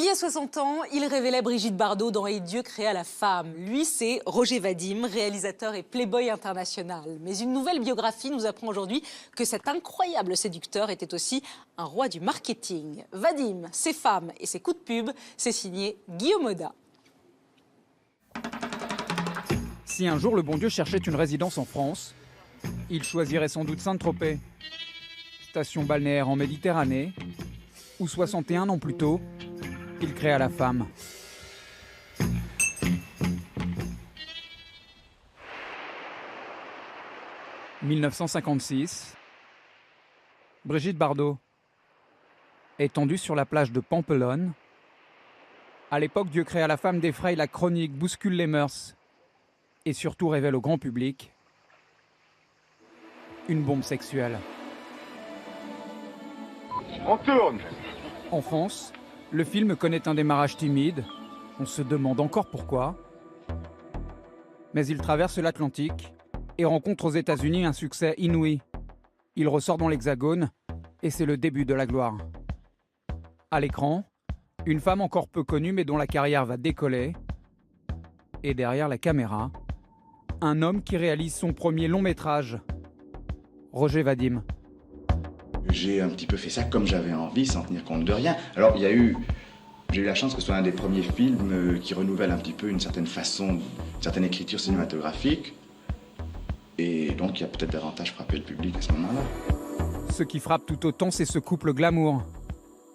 Il y a 60 ans, il révélait Brigitte Bardot dans Et Dieu créa la femme. Lui, c'est Roger Vadim, réalisateur et playboy international. Mais une nouvelle biographie nous apprend aujourd'hui que cet incroyable séducteur était aussi un roi du marketing. Vadim, ses femmes et ses coups de pub, c'est signé Guillaume Oda. Si un jour le bon Dieu cherchait une résidence en France, il choisirait sans doute Saint-Tropez, station balnéaire en Méditerranée, où 61 ans plus tôt, il créa la femme. « 1956, Brigitte Bardot, étendue sur la plage de Pampelonne. À l'époque, Dieu créa la femme défraye la chronique, bouscule les mœurs et surtout révèle au grand public une bombe sexuelle. On tourne. En France, le film connaît un démarrage timide. On se demande encore pourquoi. Mais il traverse l'Atlantique et rencontre aux États-Unis un succès inouï. Il ressort dans l'Hexagone et c'est le début de la gloire. À l'écran, une femme encore peu connue mais dont la carrière va décoller. Et derrière la caméra, un homme qui réalise son premier long métrage, Roger Vadim. J'ai un petit peu fait ça comme j'avais envie, sans tenir compte de rien. Alors, j'ai eu la chance que ce soit un des premiers films qui renouvelle un petit peu une certaine façon, une certaine écriture cinématographique. Et donc, il y a peut-être davantage frappé le public à ce moment-là. Ce qui frappe tout autant, c'est ce couple glamour.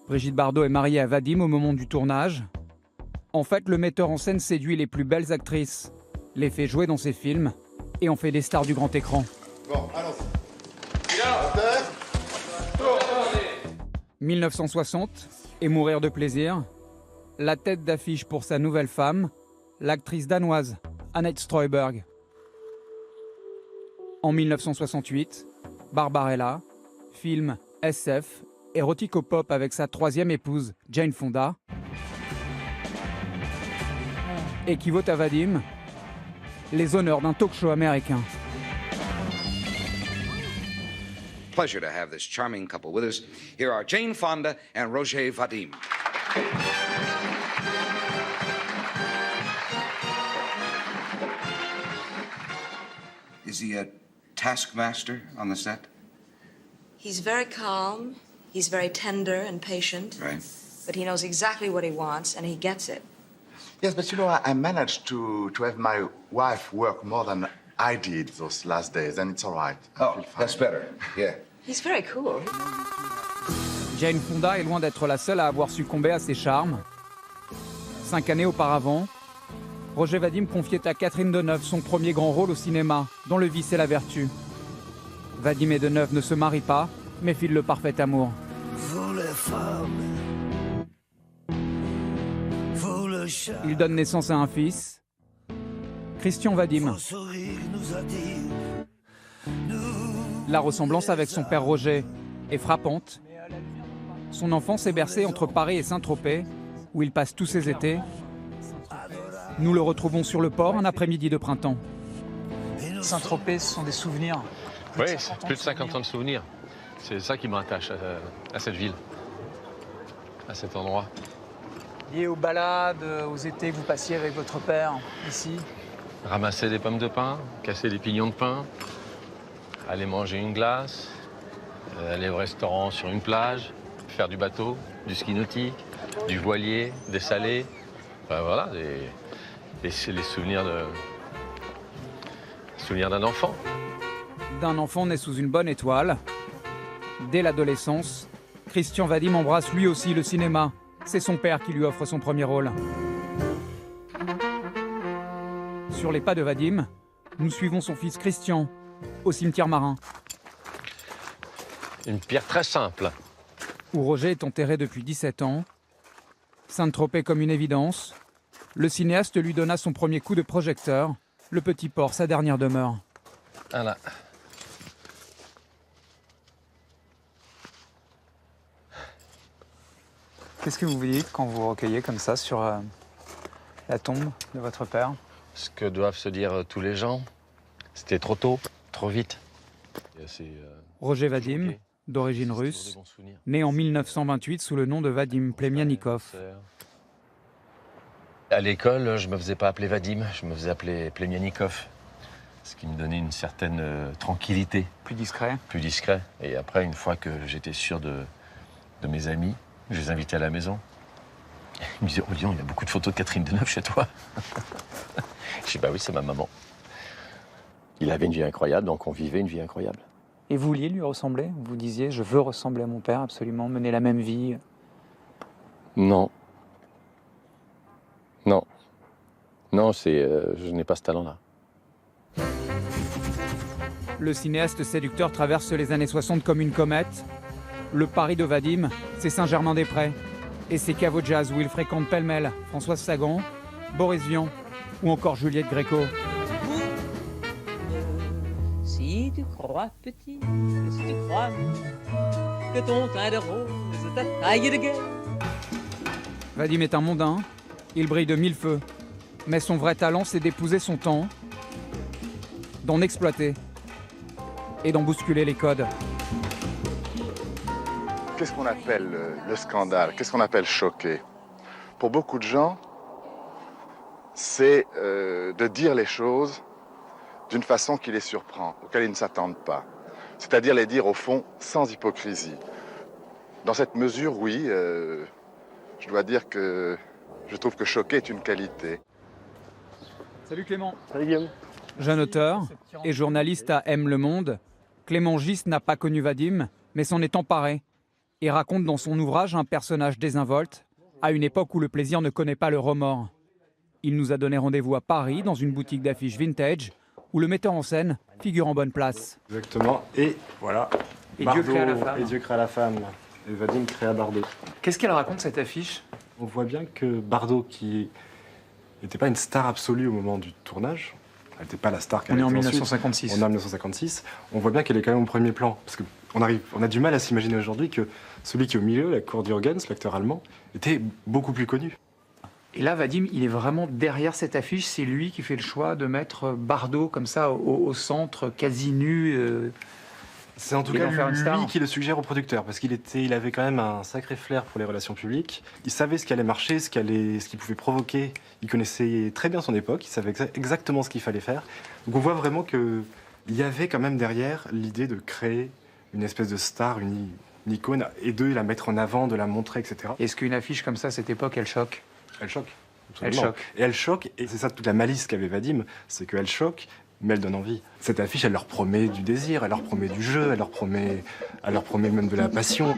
Brigitte Bardot est mariée à Vadim au moment du tournage. En fait, le metteur en scène séduit les plus belles actrices, les fait jouer dans ses films et en fait des stars du grand écran. Bon, allons. 1960, et mourir de plaisir, la tête d'affiche pour sa nouvelle femme, l'actrice danoise Annette Strøberg. En 1968, Barbarella, film SF, érotico-pop avec sa troisième épouse Jane Fonda, équivaut à Vadim les honneurs d'un talk-show américain. Pleasure to have this charming couple with us. Here are Jane Fonda and Roger Vadim. Is he a taskmaster on the set? He's very calm, he's very tender and patient. Right. But he knows exactly what he wants and he gets it. Yes, but you know, I managed to have my wife work more than I did those last days, and it's all right. I Oh, feel fine. that's better. Yeah. He's very cool. Jane Fonda est loin d'être la seule à avoir succombé à ses charmes. 5 années auparavant, Roger Vadim confiait à Catherine Deneuve son premier grand rôle au cinéma, dans Le vice et la vertu. Vadim et Deneuve ne se marient pas, mais filent le parfait amour. Il donne naissance à un fils, Christian Vadim. La ressemblance avec son père Roger est frappante. Son enfance est bercée entre Paris et Saint-Tropez, où il passe tous ses étés. Nous le retrouvons sur le port un après-midi de printemps. Saint-Tropez, ce sont des souvenirs. Oui, c'est plus de 50 ans de souvenirs. C'est ça qui me rattache à cette ville, à cet endroit. Lié aux balades, aux étés que vous passiez avec votre père, ici. Ramasser des pommes de pin, casser des pignons de pin, aller manger une glace, aller au restaurant sur une plage, faire du bateau, du ski nautique, du voilier, des salés. Enfin, voilà, c'est les souvenirs d'un enfant. D'un enfant né sous une bonne étoile. Dès l'adolescence, Christian Vadim embrasse lui aussi le cinéma. C'est son père qui lui offre son premier rôle. Sur les pas de Vadim, nous suivons son fils Christian au cimetière marin, Une pierre très simple. où Roger est enterré depuis 17 ans. Saint-Tropez comme une évidence. Le cinéaste lui donna son premier coup de projecteur, le petit port, sa dernière demeure. Voilà. Qu'est-ce que vous vous dites quand vous recueillez comme ça sur la tombe de votre père? Ce que doivent se dire tous les gens, c'était trop tôt, trop vite. Roger Vadim, d'origine russe, né en 1928 sous le nom de Vadim Plemianikov. À l'école, je me faisais pas appeler Vadim, je me faisais appeler Plemianikov. Ce qui me donnait une certaine tranquillité. Plus discret. Plus discret. Et après, une fois que j'étais sûr de mes amis, je les invitais à la maison. Ils me disaient, oh Lyon, il y a beaucoup de photos de Catherine Deneuve chez toi. Je dis, bah oui, c'est ma maman. Il avait une vie incroyable, donc on vivait une vie incroyable. Et vous vouliez lui ressembler? Vous disiez, je veux ressembler à mon père, absolument, mener la même vie? Non. Non. Non, je n'ai pas ce talent-là. Le cinéaste séducteur traverse les années 60 comme une comète. Le Paris de Vadim, c'est Saint-Germain-des-Prés. Et ses caveaux jazz où il fréquente pêle-mêle Françoise Sagan, Boris Vian ou encore Juliette Gréco. Si tu crois petit, si tu crois que ton teint de rose, ta taille de guerre. Vadim est un mondain, il brille de mille feux. Mais son vrai talent, c'est d'épouser son temps, d'en exploiter et d'en bousculer les codes. Qu'est-ce qu'on appelle le scandale? Qu'est-ce qu'on appelle choquer? Pour beaucoup de gens, c'est de dire les choses d'une façon qui les surprend, auquel ils ne s'attendent pas. C'est-à-dire les dire au fond sans hypocrisie. Dans cette mesure, oui, je dois dire que je trouve que choquer est une qualité. Salut Clément. Salut Guillaume. Jeune auteur et journaliste à M Le Monde, Clément Gist n'a pas connu Vadim, mais s'en est emparé et raconte dans son ouvrage un personnage désinvolte à une époque où le plaisir ne connaît pas le remords. Il nous a donné rendez-vous à Paris dans une boutique d'affiches vintage où le metteur en scène figure en bonne place. Exactement, et voilà. Et Bardot, Dieu créa la femme. Et Dieu créa la femme. Et Vadim créa Bardot. Qu'est-ce qu'elle raconte cette affiche? On voit bien que Bardot, qui n'était pas une star absolue au moment du tournage, elle n'était pas la star qu'elle On est en était ensuite. 1956. On est en 1956. On voit bien qu'elle est quand même au premier plan. Parce qu'on a du mal à s'imaginer aujourd'hui que celui qui est au milieu, la Kurt Jürgens, l'acteur allemand, était beaucoup plus connu. Et là, Vadim, il est vraiment derrière cette affiche. C'est lui qui fait le choix de mettre Bardot comme ça au centre, quasi nu. C'est en tout Et cas d'en faire une star. lui qui le suggère au producteur, parce il avait quand même un sacré flair pour les relations publiques. Il savait ce qui allait marcher, ce qui pouvait provoquer. Il connaissait très bien son époque, il savait exactement ce qu'il fallait faire. Donc on voit vraiment qu'il y avait quand même derrière l'idée de créer une espèce de star, une icône, et de la mettre en avant, de la montrer, etc. Est-ce qu'une affiche comme ça, à cette époque, elle choque? Elle choque. Elle absolument. choque. Et elle choque, et c'est ça toute la malice qu'avait Vadim, c'est qu'elle choque, mais elle donne envie. Cette affiche, elle leur promet du désir, elle leur promet du jeu, elle leur promet même de la passion.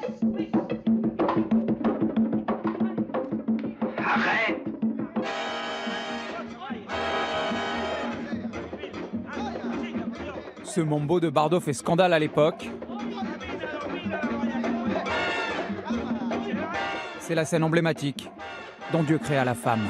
Arrête! Ce mambo de Bardot fait scandale à l'époque. C'est la scène emblématique dont Dieu créa la femme.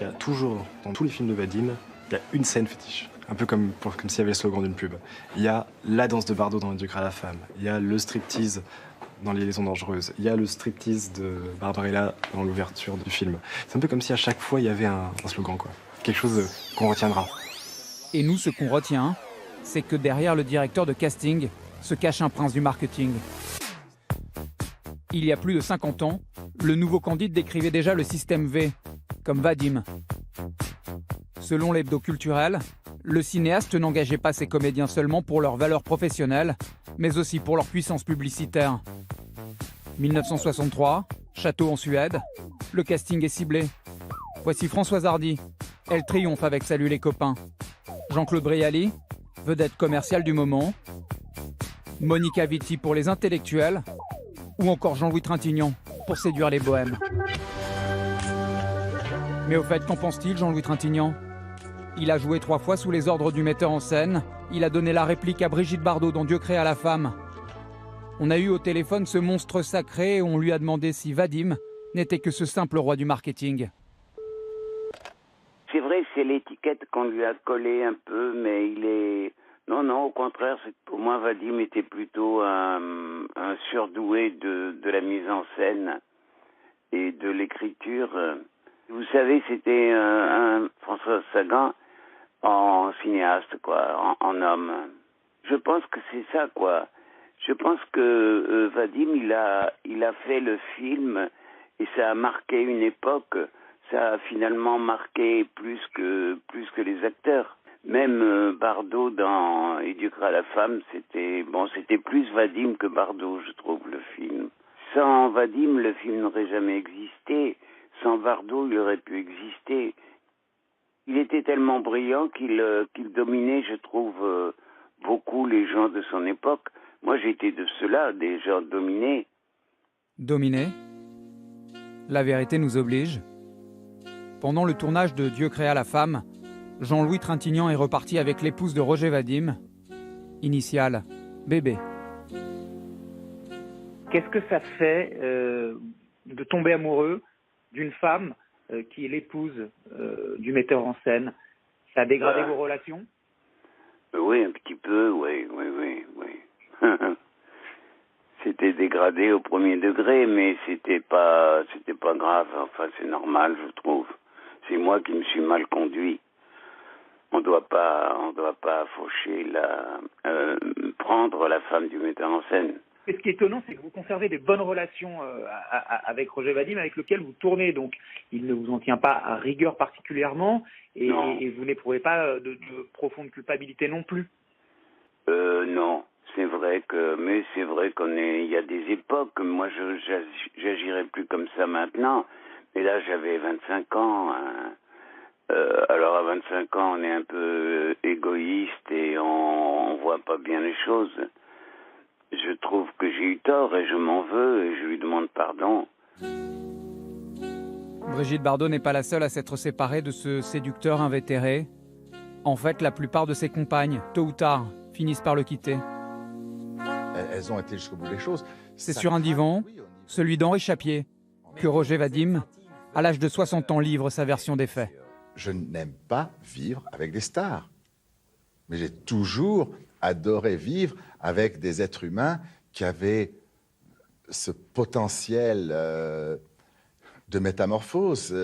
Il y a toujours, dans tous les films de Vadim, il y a une scène fétiche. Un peu comme s'il y avait le slogan d'une pub. Il y a la danse de Bardot dans Dieu créa la femme. Il y a le striptease dans Les Liaisons dangereuses. Il y a le striptease de Barbarella dans l'ouverture du film. C'est un peu comme si à chaque fois il y avait un slogan, quoi. Quelque chose qu'on retiendra. Et nous, ce qu'on retient, c'est que derrière le directeur de casting se cache un prince du marketing. Il y a plus de 50 ans, le nouveau Candide décrivait déjà le système V, comme Vadim. Selon l'hebdo culturel, le cinéaste n'engageait pas ses comédiens seulement pour leur valeur professionnelle, mais aussi pour leur puissance publicitaire. 1963, Château en Suède, le casting est ciblé. Voici Françoise Hardy, elle triomphe avec Salut les copains. Jean-Claude Brialy, vedette commerciale du moment. Monica Vitti pour les intellectuels. Ou encore Jean-Louis Trintignant pour séduire les bohèmes. Mais au fait, qu'en pense-t-il, Jean-Louis Trintignant? Il a joué 3 fois sous les ordres du metteur en scène. Il a donné la réplique à Brigitte Bardot dans Dieu créa la femme. On a eu au téléphone ce monstre sacré et on lui a demandé si Vadim n'était que ce simple roi du marketing. C'est vrai que c'est l'étiquette qu'on lui a collée un peu, mais il est... Non, au contraire, pour moi, Vadim était plutôt un surdoué de la mise en scène. et de l'écriture. Vous savez, c'était un François Sagan en cinéaste, quoi, en homme. Je pense que c'est ça, quoi. Je pense que Vadim, il a fait le film et ça a marqué une époque. Ça a finalement marqué plus que les acteurs. Même Bardot dans Éduquer la femme, c'était plus Vadim que Bardot, je trouve, le film. Sans Vadim, le film n'aurait jamais existé. Sans Bardot, il aurait pu exister. Il était tellement brillant qu'il dominait, je trouve, beaucoup les gens de son époque. Moi, j'étais de ceux-là, des gens dominés. Dominés ? La vérité nous oblige. Pendant le tournage de Dieu créa la femme, Jean-Louis Trintignant est reparti avec l'épouse de Roger Vadim, initiale Bébé. Qu'est-ce que ça fait de tomber amoureux d'une femme qui est l'épouse du metteur en scène? Ça a dégradé vos relations? Oui, un petit peu, oui. C'était dégradé au premier degré, mais c'était pas grave. Enfin, c'est normal, je trouve. C'est moi qui me suis mal conduit. On doit pas faucher prendre la femme du metteur en scène. Et ce qui est étonnant, c'est que vous conservez des bonnes relations avec Roger Vadim, avec lequel vous tournez. Donc, il ne vous en tient pas à rigueur particulièrement, et vous n'éprouvez pas de profonde culpabilité non plus. Non, c'est vrai qu'il y a des époques. Moi, j'agirais plus comme ça maintenant. Mais là, j'avais 25 ans. Hein. Alors, à 25 ans, on est un peu égoïste et on voit pas bien les choses. Je trouve que j'ai eu tort et je m'en veux et je lui demande pardon. Brigitte Bardot n'est pas la seule à s'être séparée de ce séducteur invétéré. En fait, la plupart de ses compagnes, tôt ou tard, finissent par le quitter. Elles ont été jusqu'au bout des choses. C'est sur un divan, celui d'Henri Chapier, que Roger Vadim, à l'âge de 60 ans, livre sa version des faits. Je n'aime pas vivre avec des stars. Mais j'ai toujours adoré vivre avec des êtres humains qui avaient ce potentiel de métamorphose,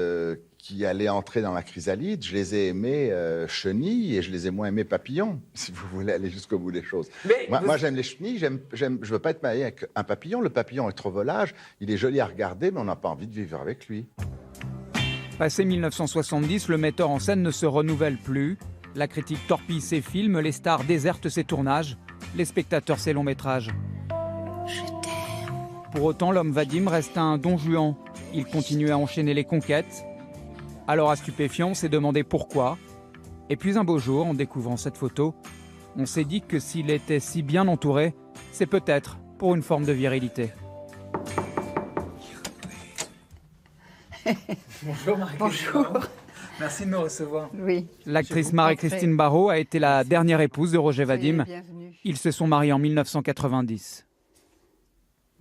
qui allaient entrer dans la chrysalide. Je les ai aimés chenilles et je les ai moins aimés papillons, si vous voulez aller jusqu'au bout des choses. Moi, j'aime les chenilles, je ne veux pas être marié avec un papillon. Le papillon est trop volage, il est joli à regarder, mais on n'a pas envie de vivre avec lui. Passé 1970, le metteur en scène ne se renouvelle plus. La critique torpille ses films, les stars désertent ses tournages, les spectateurs ses longs métrages. Pour autant, l'homme Vadim reste un don Juan. Il continue à enchaîner les conquêtes. Alors, à stupéfiant, on s'est demandé pourquoi. Et puis un beau jour, en découvrant cette photo, on s'est dit que s'il était si bien entouré, c'est peut-être pour une forme de virilité. Bonjour Marie-Christine. Bonjour. Merci de me recevoir. Oui. L'actrice Marie-Christine Barrault a été la dernière épouse de Roger Vadim. Ils se sont mariés en 1990.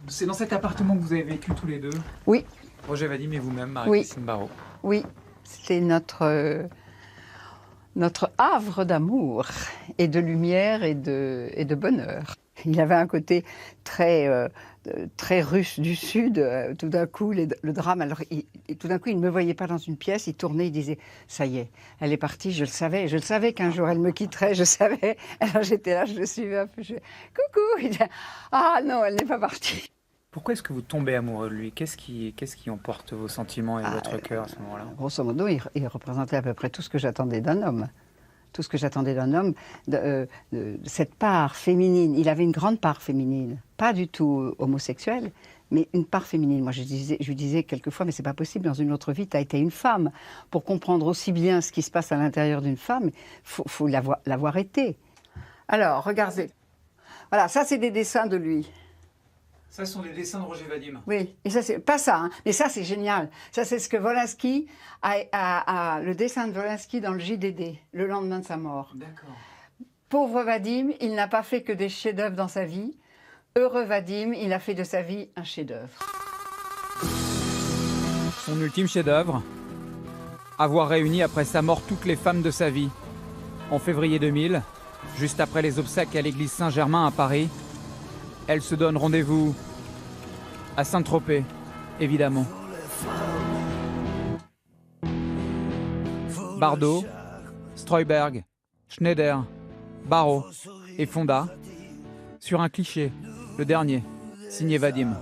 C'est dans cet appartement que vous avez vécu tous les deux? Oui. Roger Vadim et vous-même, Marie-Christine Barrault. Oui, c'était notre havre d'amour et de lumière et de bonheur. Il avait un côté très russe du Sud. Tout d'un coup, le drame. Alors, tout d'un coup, il ne me voyait pas dans une pièce. Il tournait, il disait « Ça y est, elle est partie. Je le savais. Je le savais qu'un jour, elle me quitterait. Je savais. » Alors, j'étais là, je le suivais un peu. Je « Coucou !» Il disait « Ah non, elle n'est pas partie. » Pourquoi est-ce que vous tombez amoureux de lui? Qu'est-ce qui emporte vos sentiments et votre cœur à ce moment-là? Grosso modo, il représentait à peu près tout ce que j'attendais d'un homme. Tout ce que j'attendais d'un homme, de cette part féminine. Il avait une grande part féminine, pas du tout homosexuelle, mais une part féminine. Moi, je lui disais quelquefois, mais c'est pas possible, dans une autre vie, tu as été une femme. Pour comprendre aussi bien ce qui se passe à l'intérieur d'une femme, il faut l'avoir été. Alors, regardez. Voilà, ça, c'est des dessins de lui. Ça, ce sont les dessins de Roger Vadim. Oui, et ça, c'est pas ça, hein, mais ça, c'est génial. Ça, c'est ce que Wolinski le dessin de Wolinski dans le JDD, le lendemain de sa mort. D'accord. Pauvre Vadim, il n'a pas fait que des chefs-d'œuvre dans sa vie. Heureux Vadim, il a fait de sa vie un chef-d'œuvre. Son ultime chef-d'œuvre, avoir réuni après sa mort toutes les femmes de sa vie. En février 2000, juste après les obsèques à l'église Saint-Germain à Paris, elle se donne rendez-vous à Saint-Tropez, évidemment. Bardot, Streuberg, Schneider, Barrault et Fonda, sur un cliché, le dernier, signé Vadim.